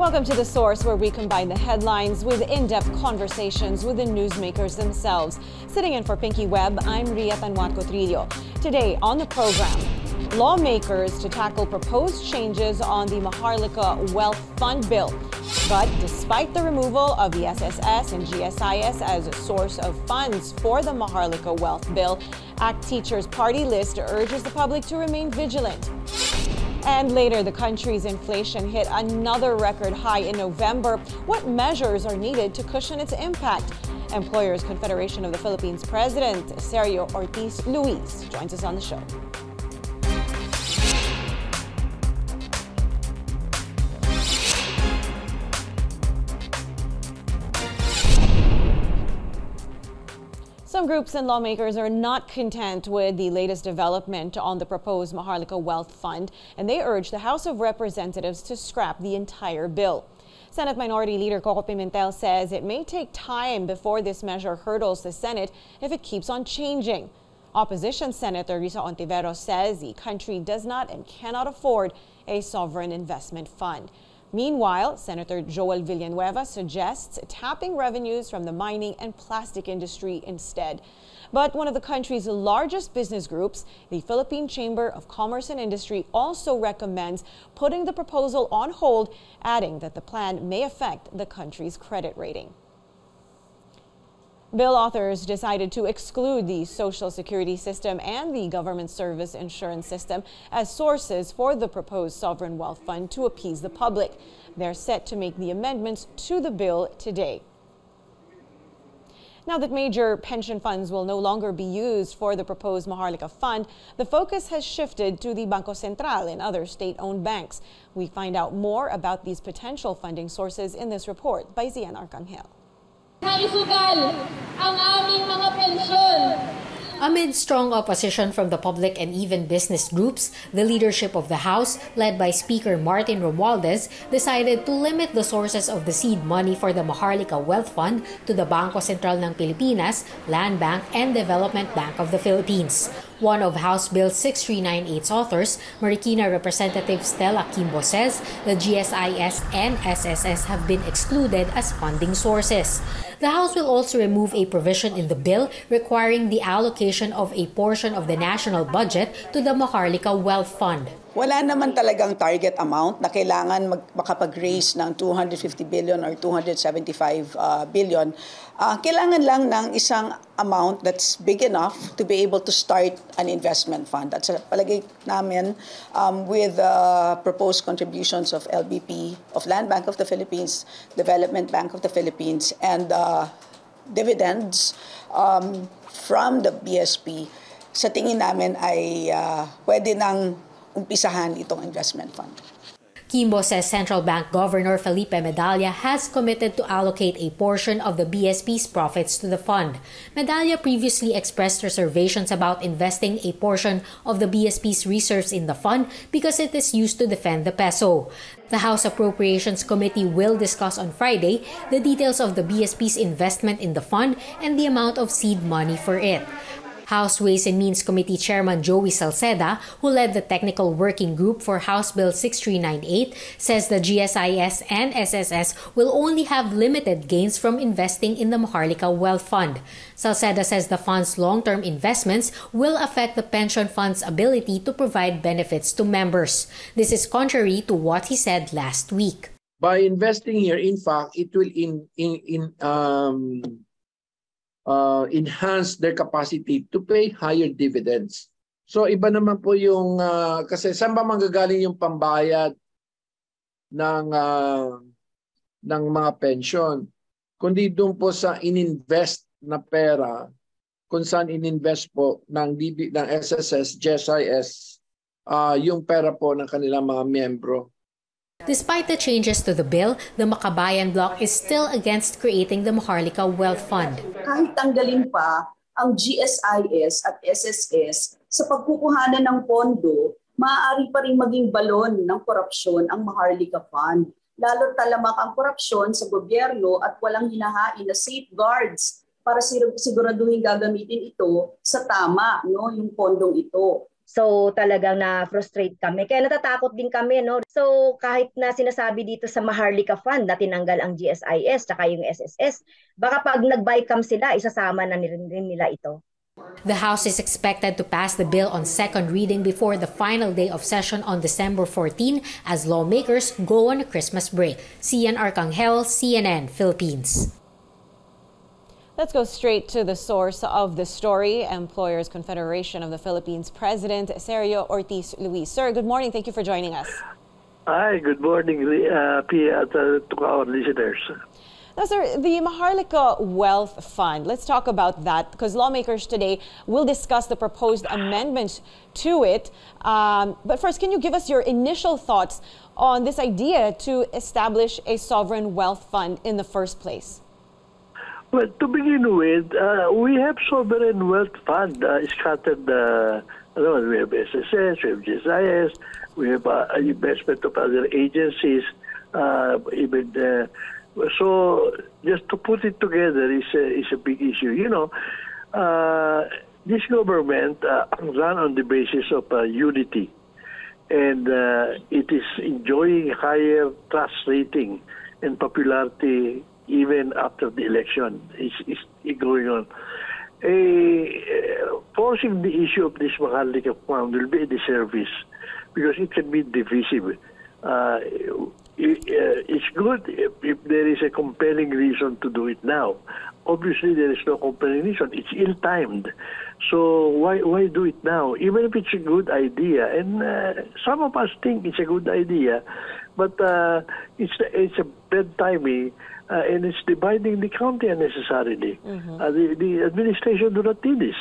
Welcome to The Source, where we combine the headlines with in-depth conversations with the newsmakers themselves. Sitting in for Pinky Webb, I'm Ria Tanwat Cotrillo. Today on the program, lawmakers to tackle proposed changes on the Maharlika Wealth Fund bill. But despite the removal of the SSS and GSIS as a source of funds for the Maharlika Wealth bill, ACT Teachers Party List urges the public to remain vigilant. And later, the country's inflation hit another record high in November. What measures are needed to cushion its impact? Employers Confederation of the Philippines President Sergio Ortiz-Luis joins us on the show. Some groups and lawmakers are not content with the latest development on the proposed Maharlika Wealth Fund, and they urge the House of Representatives to scrap the entire bill. Senate Minority Leader Coco Pimentel says it may take time before this measure hurdles the Senate if it keeps on changing. Opposition Senator Risa Ontiveros says the country does not and cannot afford a sovereign investment fund. Meanwhile, Senator Joel Villanueva suggests tapping revenues from the mining and plastic industry instead. But one of the country's largest business groups, the Philippine Chamber of Commerce and Industry, also recommends putting the proposal on hold, adding that the plan may affect the country's credit rating. Bill authors decided to exclude the Social Security system and the government service insurance system as sources for the proposed sovereign wealth fund to appease the public. They're set to make the amendments to the bill today. Now that major pension funds will no longer be used for the proposed Maharlika Fund, the focus has shifted to the Bangko Sentral and other state-owned banks. We find out more about these potential funding sources in this report by Zian Arcangel. Amid strong opposition from the public and even business groups, the leadership of the House, led by Speaker Martin Romualdez, decided to limit the sources of the seed money for the Maharlika Wealth Fund to the Bangko Sentral ng Pilipinas, Land Bank, and Development Bank of the Philippines. One of House Bill 6398's authors, Marikina Representative Stella Kimbo, says the GSIS and SSS have been excluded as funding sources. The House will also remove a provision in the bill requiring the allocation of a portion of the national budget to the Maharlika Wealth Fund. Wala naman talagang target amount na kailangan makapag-raise ng 250 billion or 275 billion. Kailangan lang ng isang amount that's big enough to be able to start an investment fund. At sa palagay namin, with proposed contributions of LBP, of Land Bank of the Philippines, Development Bank of the Philippines, and dividends from the BSP, sa tingin namin ay pwede nang umpisahan itong investment fund. Kimbo says Central Bank Governor Felipe Medalla has committed to allocate a portion of the BSP's profits to the fund. Medalla previously expressed reservations about investing a portion of the BSP's reserves in the fund because it is used to defend the peso. The House Appropriations Committee will discuss on Friday the details of the BSP's investment in the fund and the amount of seed money for it. House Ways and Means Committee Chairman Joey Salceda, who led the technical working group for House Bill 6398, says the GSIS and SSS will only have limited gains from investing in the Maharlika Wealth Fund. Salceda says the fund's long-term investments will affect the pension fund's ability to provide benefits to members. This is contrary to what he said last week. By investing here, in fact, it will enhance their capacity to pay higher dividends. So iba naman po yung, kasi saan ba manggagaling yung pambayad ng mga pension? Kundi doon po sa ininvest na pera, kung saan ininvest po ng SSS, GSIS, yung pera po ng kanilang mga miyembro. Despite the changes to the bill, the Makabayan Bloc is still against creating the Maharlika Wealth Fund. Kahit tanggalin pa ang GSIS at SSS sa pagkukuhanan ng pondo, maaari pa rin maging balon ng korupsyon ang Maharlika Fund. Lalo talamak ang korupsyon sa gobyerno at walang hinahain na safeguards para siguraduhin gagamitin ito sa tama, yung pondong ito. So talagang na-frustrate kami. Kaya natatakot din kami, no? So kahit na sinasabi dito sa Maharlika Fund na tinanggal ang GSIS tsaka yung SSS, baka pag nag-bycam sila, isasama na rin nila ito. The House is expected to pass the bill on second reading before the final day of session on December 14 as lawmakers go on a Christmas break. Cian Arcangel, CNN, Philippines. Let's go straight to the source of the story. Employers Confederation of the Philippines President Sergio Ortiz-Luis. Sir, good morning. Thank you for joining us. Hi, good morning, Pia, to our listeners. Now, sir, the Maharlika Wealth Fund, let's talk about that because lawmakers today will discuss the proposed amendments to it. But first, can you give us your initial thoughts on this idea to establish a sovereign wealth fund in the first place? Well, to begin with, we have sovereign wealth fund scattered. We have SSS, we have GSIS, we have investment of other agencies. So just to put it together is a big issue. You know, this government run on the basis of unity, and it is enjoying higher trust rating and popularity even after the election is going on. Forcing the issue of this Maharlika Fund will be a disservice because it can be divisive. It's good if there is a compelling reason to do it now. Obviously, there is no compelling reason. It's ill-timed. So why do it now? Even if it's a good idea, and some of us think it's a good idea, but it's a bad timing. And it's dividing the country unnecessarily. The administration do not need this.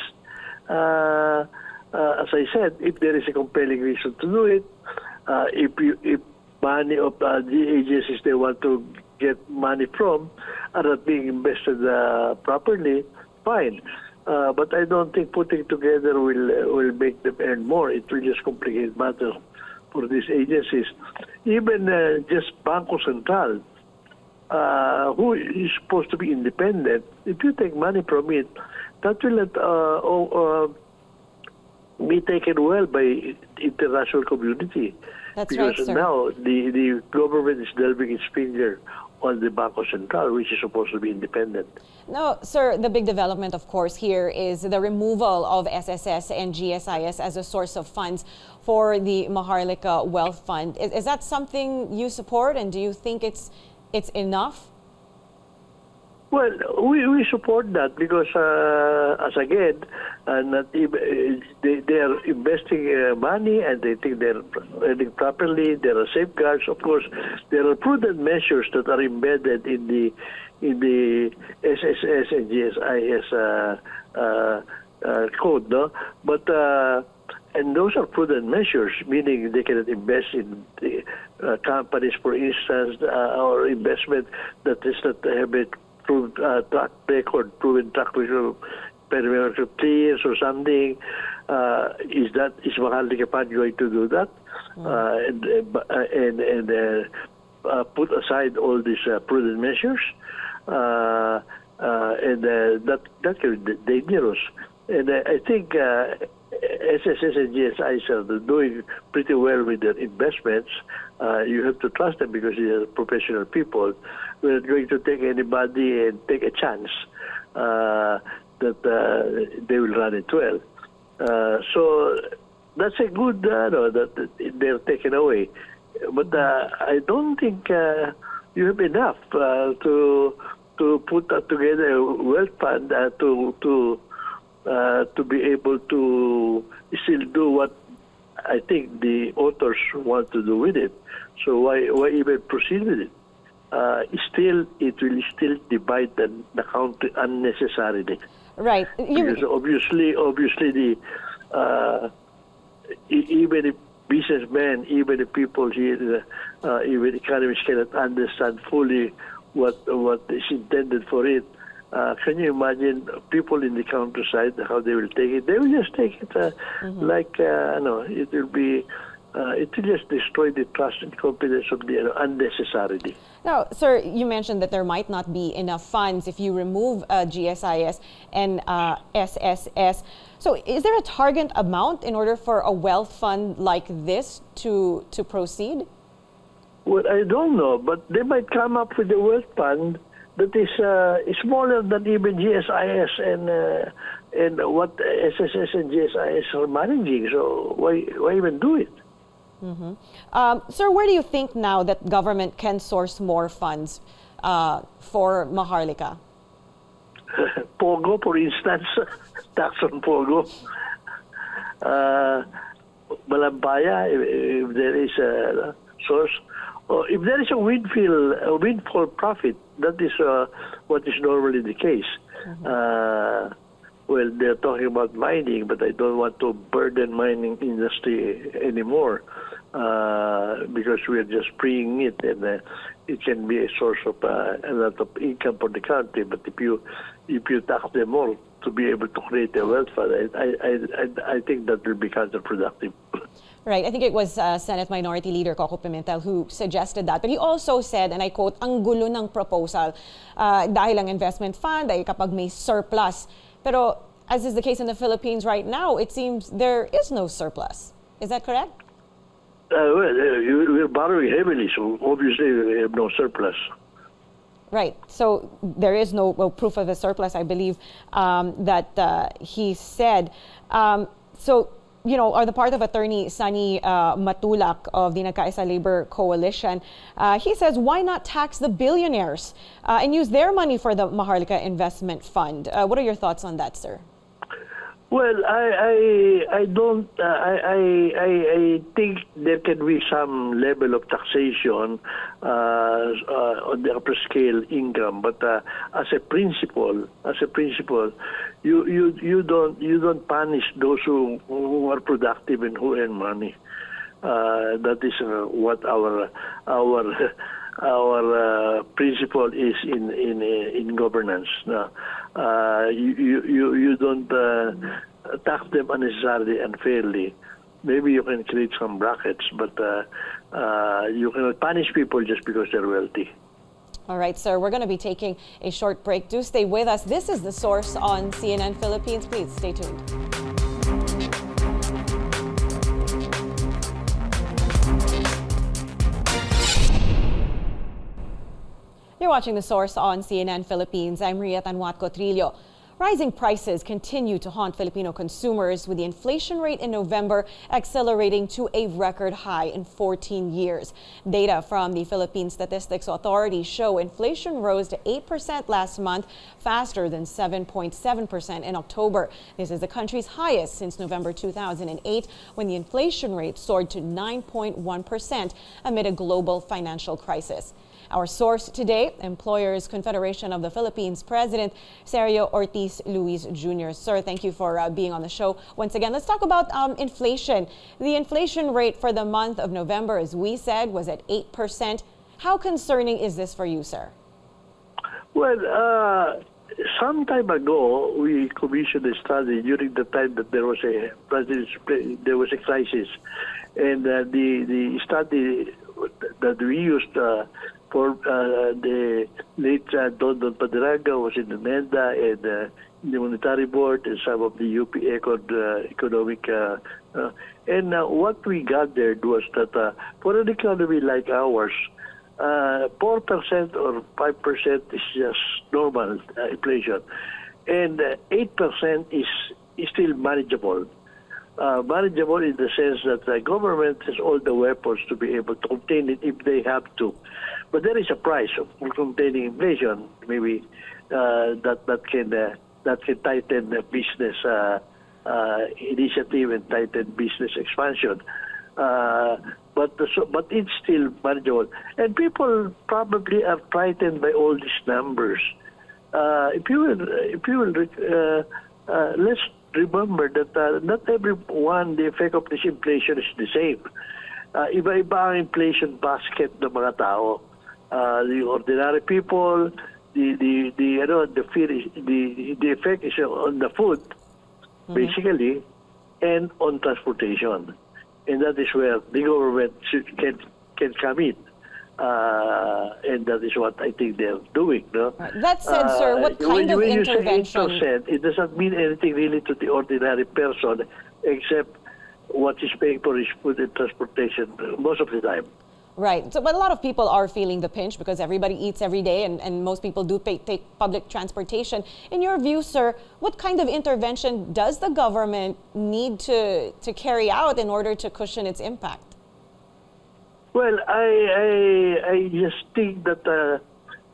As I said, if there is a compelling reason to do it, if money of the agencies they want to get money from are not being invested properly, fine. But I don't think putting together will make them earn more. It will just complicate matters for these agencies. Even just Banco Central, who is supposed to be independent, if you take money from it, that will not be taken well by the international community. That's because right, sir. Now the government is delving its finger on the Banco Central, which is supposed to be independent. No, sir, the big development, of course, here is the removal of SSS and GSIS as a source of funds for the Maharlika Wealth Fund. Is that something you support, and do you think it's enough? Well, we support that because, as again, they are investing money and they think they're earning properly. There are safeguards. Of course, there are prudent measures that are embedded in the SSS and GSIS code, no? But and those are prudent measures, meaning they cannot invest in the, companies, for instance, or investment that is not have a proven track record perimeter clears or something. Is Maharlika Fund going to do that? And put aside all these prudent measures? And that can be dangerous. And I think SSS and GSIS are doing pretty well with their investments. You have to trust them because they are professional people. We're not going to take anybody and take a chance that they will run it well. So that's a good that they're taken away. But I don't think you have enough to put together a wealth fund to be able to still do what I think the authors want to do with it. So why even proceed with it? It will still divide the country unnecessarily. Right. Because obviously the even if businessmen, even if people here, even economists cannot understand fully what is intended for it. Can you imagine people in the countryside how they will take it? They will just take it like it will be it will just destroy the trust and confidence of the unnecessarily. Now, sir, you mentioned that there might not be enough funds if you remove GSIS and SSS. So is there a target amount in order for a wealth fund like this to proceed? Well, I don't know, but they might come up with a wealth fund that is smaller than even GSIS and what SSS and GSIS are managing. So why even do it? Mm-hmm. Sir, where do you think now that government can source more funds for Maharlika? Pogo, for instance, tax on Pogo. Malambaya, if there is a source. Or if there is a windfall profit, that is what is normally the case. Mm-hmm. Well, they're talking about mining, but I don't want to burden mining industry anymore because we're just freeing it, and it can be a source of a lot of income for the country. But if you tax them more to be able to create a wealth fund, I think that will be counterproductive. Right. I think it was Senate Minority Leader Coco Pimentel who suggested that. But he also said, and I quote, ang gulo ng proposal dahil ang investment fund ay kapag may surplus. Pero as is the case in the Philippines right now, it seems there is no surplus. Is that correct? Well, we're borrowing heavily, so obviously we have no surplus. Right. So there is no proof of a surplus, I believe, that he said. So, you know, are the part of Attorney Sunny Matulak of the Nagkaisa Labor Coalition. He says, why not tax the billionaires and use their money for the Maharlika Investment Fund? What are your thoughts on that, sir? Well, I don't. I think there can be some level of taxation on the upper scale income, but as a principle, you don't punish those who are productive and who earn money. That is what our principle is in governance. You don't tax them unnecessarily and unfairly. Maybe you can create some brackets, but you cannot punish people just because they're wealthy. All right, sir, we're going to be taking a short break. Do stay with us. This is The Source on CNN Philippines. Please stay tuned. You're watching The Source on CNN Philippines. I'm Ria Tanwat Cotrillo. Rising prices continue to haunt Filipino consumers, with the inflation rate in November accelerating to a record high in 14 years. Data from the Philippine Statistics Authority show inflation rose to 8% last month, faster than 7.7% in October. This is the country's highest since November 2008, when the inflation rate soared to 9.1% amid a global financial crisis. Our source today, Employers Confederation of the Philippines President Sergio Ortiz-Luis Jr. Sir, thank you for being on the show once again. Let's talk about inflation. The inflation rate for the month of November, as we said, was at 8%. How concerning is this for you, sir? Well, some time ago, we commissioned a study during the time that there was a crisis, and the study that we used for the late Don Padraga was in the NEDA and the Monetary Board and some of the UP economic. And what we gathered was that for an economy like ours, 4% or 5% is just normal inflation, and 8% is still manageable. Manageable in the sense that the government has all the weapons to be able to contain it if they have to. But there is a price for containing inflation. Maybe that can tighten the business initiative and tighten business expansion. But it's still manageable. And people probably are frightened by all these numbers. If you will, let's remember that not everyone, the effect of this inflation is the same. Iba-iba ang inflation basket ng mga tao. The ordinary people, the effect is on the food, basically, and on transportation. and that is where the government can come in. And that is what I think they're doing. No? That said, sir, what kind of intervention? You say 8%, it doesn't mean anything really to the ordinary person, except what is paying for his food and transportation most of the time. Right. So, but a lot of people are feeling the pinch because everybody eats every day, and most people do take public transportation. In your view, sir, what kind of intervention does the government need to carry out in order to cushion its impact? Well, I just think that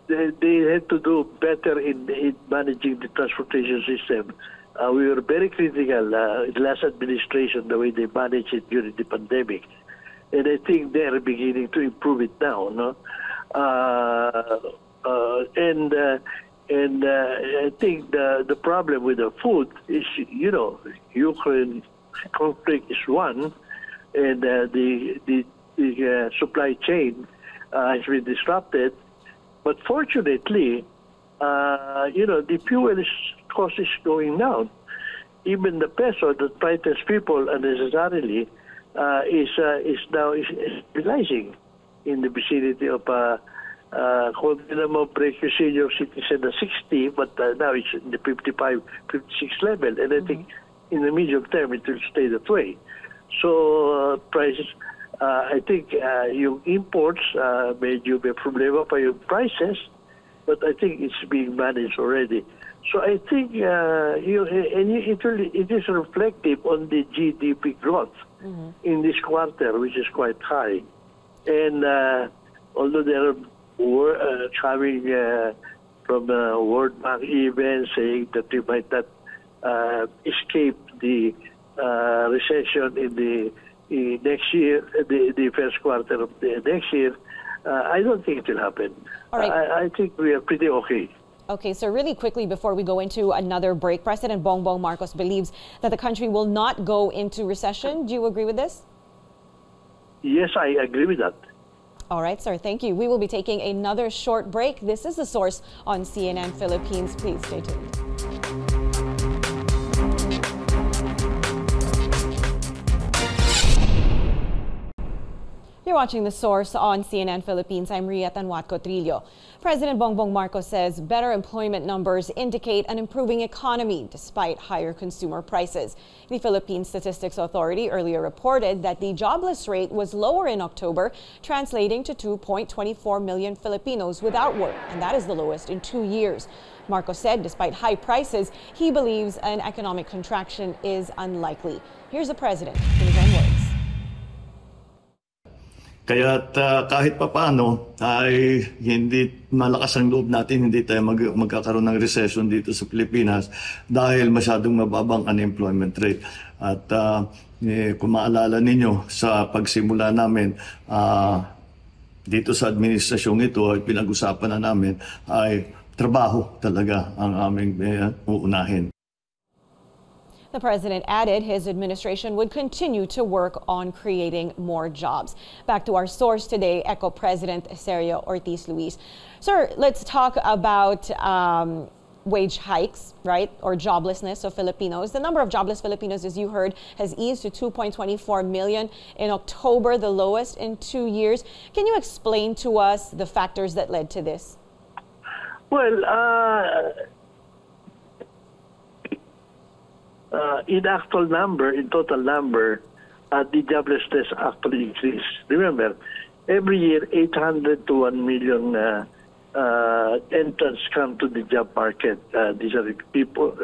they have to do better in managing the transportation system. We were very critical in the last administration, the way they managed it during the pandemic. And I think they're beginning to improve it now. No? And I think the problem with the food is, Ukraine conflict is one, and the supply chain has been disrupted. But fortunately, the fuel cost is going down. Even the peso that frightens people unnecessarily is now stabilizing in the vicinity of minimum break senior citizen at 60, but now it's in the 55, 56 level, and I think in the medium term it will stay that way. So prices, I think yung imports medyo may problema pa yung prices, but I think it's being managed already. So I think it is reflective on the GDP growth in this quarter, which is quite high. And although there are coming from World Bank even saying that we might not escape the recession in the next year, the first quarter of the next year, I don't think it will happen. All right. I think we are pretty okay. Okay, so really quickly before we go into another break, President Bongbong Marcos believes that the country will not go into recession. Do you agree with this? Yes, I agree with that. All right, sir. Thank you. We will be taking another short break. This is The Source on CNN Philippines. Please stay tuned. You're watching The Source on CNN Philippines. I'm Ria Tanwat Cotrillo. President Bongbong Marcos says better employment numbers indicate an improving economy despite higher consumer prices. The Philippine Statistics Authority earlier reported that the jobless rate was lower in October, translating to 2.24 million Filipinos without work, and that is the lowest in 2 years. Marcos said despite high prices, he believes an economic contraction is unlikely. Here's the president in his own words. Kaya kahit papaano ay hindi malakas ang loob natin, hindi tayo magkakaroon ng recession dito sa Pilipinas dahil masyadong mababang unemployment rate. At kung maalala ninyo sa pagsimula namin dito sa administrasyong ito ay pinag-usapan na namin ay trabaho talaga ang aming uunahin. The president added his administration would continue to work on creating more jobs. Back to our source today, ECO President Sergio Ortiz-Luis. Sir, let's talk about wage hikes, right, or joblessness of Filipinos. The number of jobless Filipinos, as you heard, has eased to 2.24 million in October, the lowest in 2 years. Can you explain to us the factors that led to this? Well, in total number, the joblessness actually increased. Remember, every year 800 to 1 million entrants come to the job market. These are people,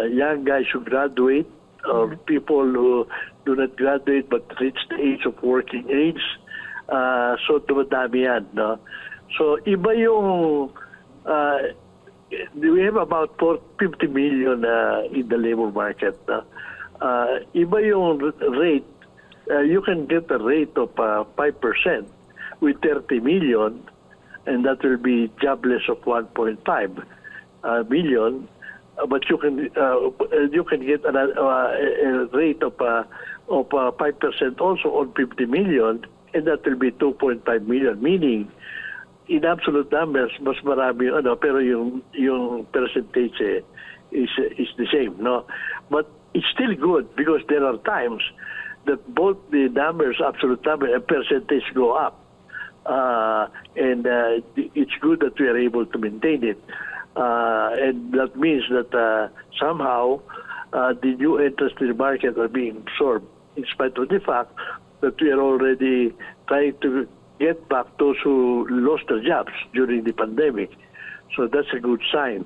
young guys who graduate, or people who do not graduate but reach the age of working age. So dumadami yan, no? So iba yung we have about 50 million in the labor market. Iba yung rate. You can get a rate of 5% with 30 million, and that will be jobless of 1.5 million. But you can get a rate of 5% also on 50 million, and that will be 2.5 million. Meaning, in absolute numbers, mas marami pero yung percentage is the same, no? But it's still good because there are times that both the numbers, absolute number and percentage go up. And it's good that we are able to maintain it. And that means that somehow the new entrants to the market are being absorbed, in spite of the fact that we are already trying to get back those who lost their jobs during the pandemic. So that's a good sign.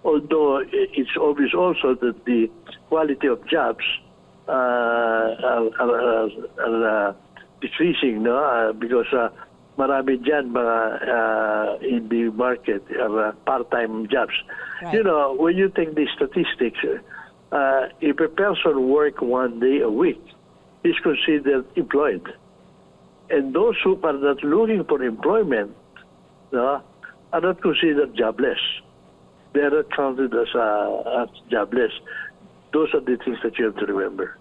Although it's obvious also that the quality of jobs are decreasing, no? Because marami dyan mga in the market are part-time jobs. Right. You know, when you take the statistics, if a person work 1 day a week, is considered employed. And those who are not looking for employment, no, are not considered jobless. They are not counted as jobless. Those are the things that you have to remember.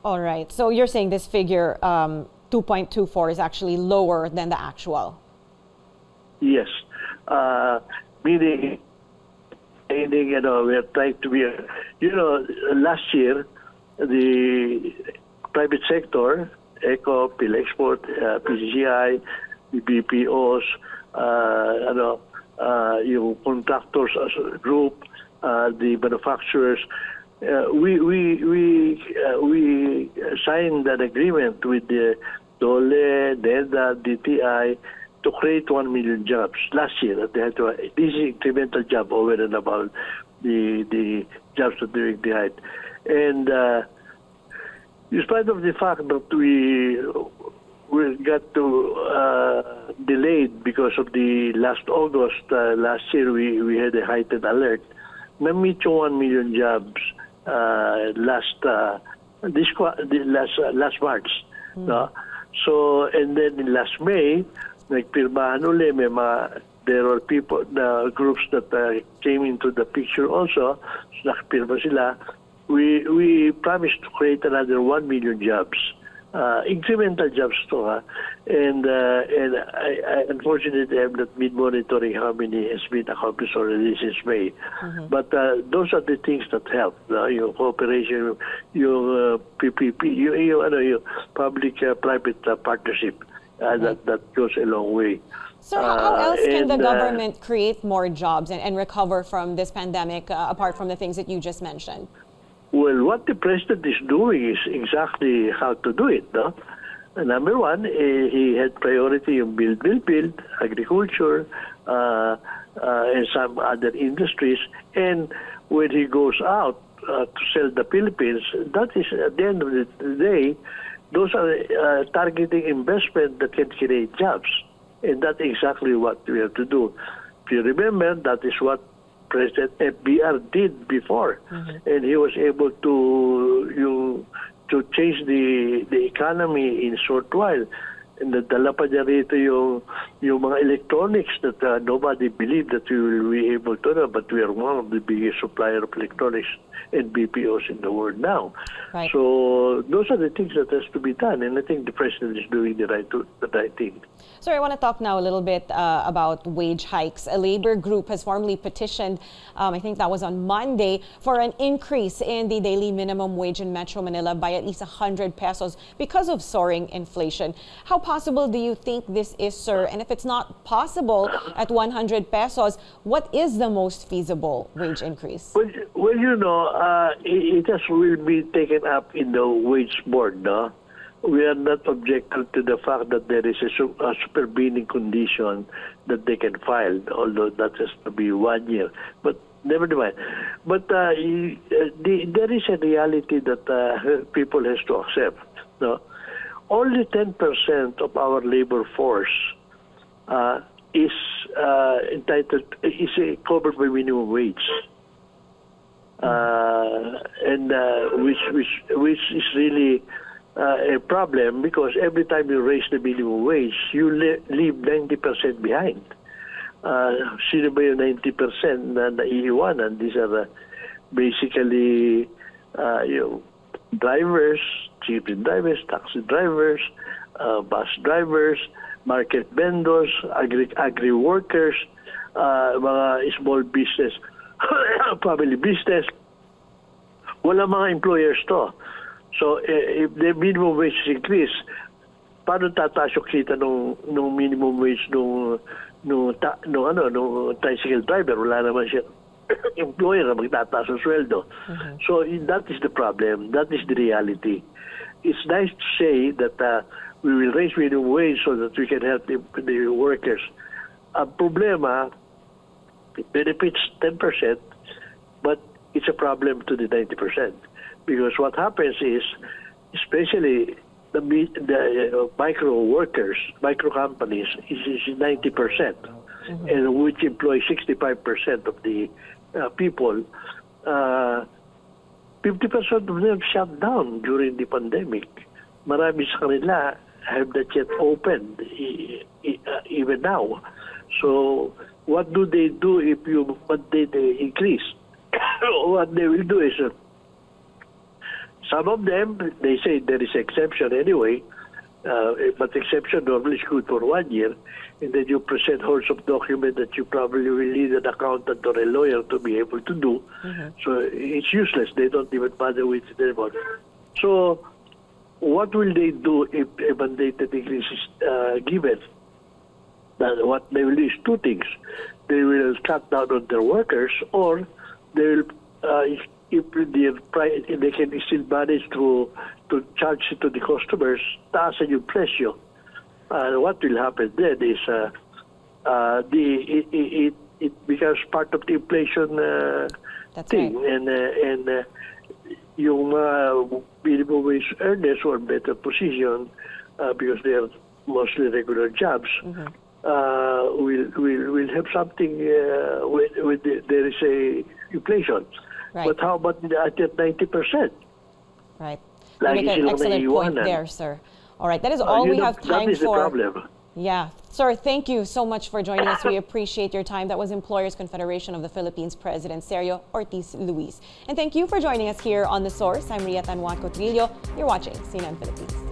All right. So you're saying this figure, 2.24, is actually lower than the actual? Yes. Meaning, you know, we are trying to be, you know, last year, the private sector, ECO, PhilExport, PCCI, the BPOs, yung contractors as a group, the manufacturers, we signed an agreement with the DOLE, NEDA, DTI to create 1 million jobs last year. This is incremental job over and above the jobs that during the height. And in spite of the fact that we got to delayed because of the last August, last year we had a heightened alert. Na-meet yung 1 million jobs last March. No? So, and then in last May, nagpirmahan uli, there were people, the groups that came into the picture also, so nakapirma sila. We promised to create another 1 million jobs. Incremental jobs to, and I unfortunately am not been monitoring how many has been accomplished already since May. But those are the things that help. Your cooperation, your PPP, your public-private partnership. That goes a long way. So how else can the government create more jobs and recover from this pandemic, apart from the things that you just mentioned? Well, what the president is doing is exactly how to do it. No? Number one, he had priority in build, agriculture, and some other industries. And when he goes out to sell the Philippines, that is, at the end of the day, those are targeting investment that can create jobs. And that's exactly what we have to do. If you remember, that is what President FBR did before, and he was able to change the economy in short while. And nadala pa niya rito yung mga electronics that nobody believed that we will be able to do, but we are one of the biggest supplier of electronics and BPOs in the world now. Right. So those are the things that has to be done, and I think the president is doing the right thing. Sir, I want to talk now a little bit about wage hikes. A labor group has formally petitioned, I think that was on Monday, for an increase in the daily minimum wage in Metro Manila by at least 100 pesos because of soaring inflation. How possible do you think this is, sir? And if it's not possible at 100 pesos, what is the most feasible wage increase? Well, you know, it just will be taken up in the wage board, no? We are not objective to the fact that there is a supervening condition that they can file, although that has to be 1 year. But never mind. But there is a reality that people has to accept. No? Only 10% of our labor force is entitled, is covered by minimum wage. And which is really a problem, because every time you raise the minimum wage, you leave 90% behind. Sino ba yung 90% na naiiwanan? These are basically drivers, jeepney drivers, taxi drivers, bus drivers, market vendors, agri workers, mga small business, family business. Wala mga employers to. So if the minimum wage is increased, paano tataas yung kita nung minimum wage nung tricycle driver? Wala naman siya employer na magtataas ng sweldo. So that is the problem. That is the reality. It's nice to say that we will raise minimum wage so that we can help the workers. Ang problema, it benefits 10%, but it's a problem to the 90%. Because what happens is, especially the micro workers, micro companies, is 90%, and which employ 65% of the people. 50% of them shut down during the pandemic. Marami sa kanila have not yet opened, even now. So, what do they do if you mandate increase? What they will do is, some of them, they say there is exception anyway, but exception normally is good for 1 year, and then you present hordes of documents that you probably will need an accountant or a lawyer to be able to do. So it's useless. They don't even bother with it anymore. So what will they do if a mandated increase is given? What they will do is two things. They will cut down on their workers, or they will, if they can still manage to charge it to the customers, taasan yung presyo. What will happen then is it becomes part of the inflation thing, right. And yung minimum wage earners who are better position because they are mostly regular jobs. Will have something when there is a inflation. Right. But how about at 90%? Right. You make an excellent point there, sir. All right, that is all we have time that is for. The problem. Yeah. Sir, thank you so much for joining us. We appreciate your time. That was Employers Confederation of the Philippines President Sergio Ortiz-Luis. And thank you for joining us here on The Source. I'm Ria Tanwan Cotrillo. You're watching CNN Philippines.